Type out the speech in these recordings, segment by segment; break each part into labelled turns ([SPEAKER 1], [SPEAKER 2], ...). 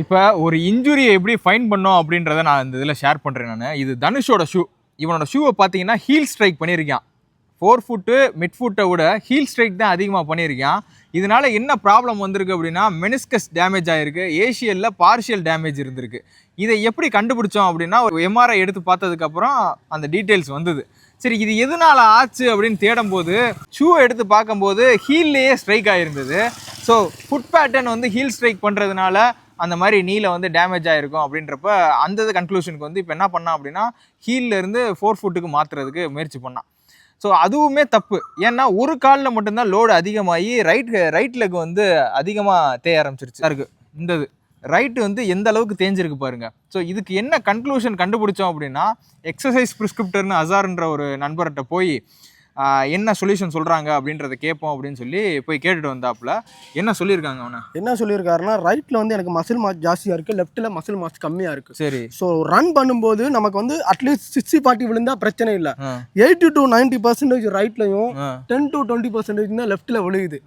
[SPEAKER 1] இப்போ ஒரு இன்ஜுரியை எப்படி ஃபைன் பண்ணோம் அப்படின்றத நான் இந்த இதில் ஷேர் பண்ணுறேன் நான். இது தனுஷோட ஷூ. இவனோட ஷூவை பார்த்தீங்கன்னா ஹீல் ஸ்ட்ரைக் பண்ணியிருக்கான். 4 ஃபுட்டு மிட் ஃபுட்டை விட ஹீல் ஸ்ட்ரைக் தான் அதிகமாக பண்ணியிருக்கான். இதனால என்ன ப்ராப்ளம் வந்திருக்கு அப்படின்னா மெனிஸ்கஸ் டேமேஜ் ஆகிருக்கு, ஏசிஎல்ல பார்ஷியல் டேமேஜ் இருந்திருக்கு. இதை எப்படி கண்டுபிடிச்சோம் அப்படின்னா ஒரு எம்ஆர்ஐ எடுத்து பார்த்ததுக்கப்புறம் அந்த டீட்டெயில்ஸ் வந்தது. சரி இது எதனால ஆச்சு அப்படின்னு தேடும்போது ஷூவை எடுத்து பார்க்கும்போது ஹீல்லையே ஸ்ட்ரைக் ஆகிருந்தது. ஸோ ஃபுட் பேட்டர்ன் வந்து ஹீல் ஸ்ட்ரைக் பண்ணுறதுனால அந்த மாதிரி நீல வந்து டேமேஜ் ஆகிருக்கும் அப்படின்றப்ப அந்த கன்க்ளூஷனுக்கு வந்து இப்போ என்ன பண்ணான் அப்படின்னா ஹீல்லேருந்து 4 ஃபுட்டுக்கு மாற்றுறதுக்கு முயற்சி பண்ணான். ஸோ அதுவுமே தப்பு. ஏன்னா ஒரு காலில் மட்டும்தான் லோடு அதிகமாகி ரைட் லெக் வந்து அதிகமாக தேய ஆரம்பிச்சிருச்சு இருக்கு. இந்த ரைட்டு வந்து எந்த அளவுக்கு தேஞ்சிருக்கு பாருங்க. ஸோ இதுக்கு என்ன கன்க்ளூஷன் கண்டுபிடிச்சோம் அப்படின்னா எக்ஸசைஸ் ப்ரிஸ்கிரிப்டர்னு அசார்ன்ற ஒரு நண்பர்கிட்ட போய் என்ன சொல்யூஷன் சொல்கிறாங்க அப்படின்றத கேட்போம் அப்படின்னு சொல்லி போய் கேட்டுட்டு வந்தாப்புல. என்ன சொல்லியிருக்காங்க அவனை? என்ன
[SPEAKER 2] சொல்லியிருக்காருன்னா ரைட்டில் வந்து எனக்கு மசில் மாஸ் ஜாஸ்தியாக இருக்குது, லெஃப்ட்டில் மசில் மாஸ் கம்மியாக இருக்குது.
[SPEAKER 1] சரி.
[SPEAKER 2] ஸோ ரன் பண்ணும்போது நமக்கு வந்து அட்லீஸ்ட் 60-40 விழுந்தால் பிரச்சனை இல்லை. 80 to 90% ரைட்லையும் 10 to 20% தான் லெஃப்ட்டில் விழுகுது.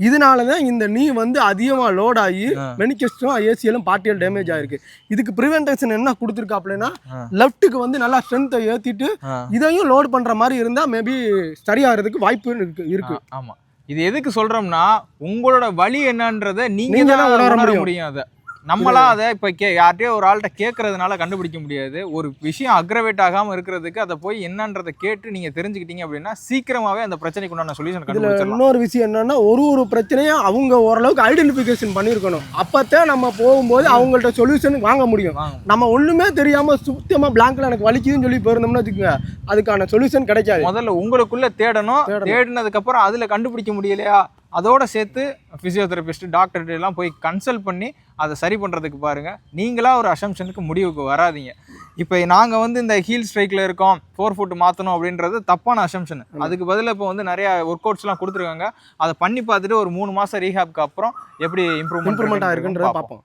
[SPEAKER 2] இதனால தான் இந்த நீ வந்து அதிகமாக லோட் ஆகி மெனிகஸ்டும் ஏசிஎலும் பார்ட்டியல் டேமேஜ் ஆகிருக்கு. இதுக்கு ப்ரிவென்டேஷன் என்ன கொடுத்துருக்காப்லன்னா லெஃப்ட்டுக்கு வந்து நல்லா ஸ்ட்ரென்த்தை ஏற்றிட்டு இதையும் லோட் பண்ணுற மாதிரி இருந்தால் மேபி சரியாகிறதுக்கு வாய்ப்பு இருக்கு.
[SPEAKER 1] ஆமா, இது எதுக்கு சொல்றோம்னா உங்களோட வலி என்னன்றதை நீங்க தான் உணர முடியும். அதை நம்மளா அதை இப்போ யார்கிட்டயோ ஒரு ஆள்கிட்ட கேட்கறதுனால கண்டுபிடிக்க முடியாது. ஒரு விஷயம் அக்ரவேட் ஆகாமல் இருக்கிறதுக்கு அதை போய் என்னன்றதை கேட்டு நீங்கள் தெரிஞ்சுக்கிட்டீங்க அப்படின்னா சீக்கிரமாகவே அந்த பிரச்சனைக்கு உண்டான சொல்யூஷன் கண்டுபிடிச்சிடலாம்.
[SPEAKER 2] இன்னொரு விஷயம் என்னன்னா ஒரு பிரச்சனையும் அவங்க ஓரளவுக்கு ஐடென்டிஃபிகேஷன் பண்ணியிருக்கணும். அப்போத்தான் நம்ம போகும்போது அவங்கள்ட்ட சொல்யூஷன் வாங்க முடியும். நம்ம ஒன்றுமே தெரியாமல் சுத்தமாக பிளாங்க்ல எனக்கு வலிக்குதுன்னு சொல்லி போயிருந்தோம்னா வச்சுக்கோங்க, அதுக்கான சொல்யூஷன் கிடைக்காது.
[SPEAKER 1] முதல்ல உங்களுக்குள்ள தேடணும். தேடினதுக்கப்புறம் அதில் கண்டுபிடிக்க முடியலையா அதோட சேர்த்து ஃபிசியோதெரபிஸ்ட் டாக்டர்கிட்ட எல்லாம் போய் கன்சல்ட் பண்ணி அதை சரி பண்ணுறதுக்கு பாருங்கள். நீங்களாக ஒரு அசம்ஷனுக்கு முடிவுக்கு வராதிங்க. இப்போ நாங்கள் வந்து இந்த ஹீல் ஸ்ட்ரைக்கில் இருக்கோம் 4 ஃபுட் மாற்றணும் அப்படின்றது தப்பான அசம்ஷன். அதுக்கு பதிலாக இப்போ வந்து நிறையா ஒர்க் அவுட்ஸ்லாம் கொடுத்துருக்காங்க. அதை பண்ணி பார்த்துட்டு ஒரு 3 மாதம் ரீஹாப்க்கு அப்புறம் எப்படி இம்ப்ரூவ்மெண்ட்
[SPEAKER 2] ஆகிருக்குன்றத பார்ப்போம்.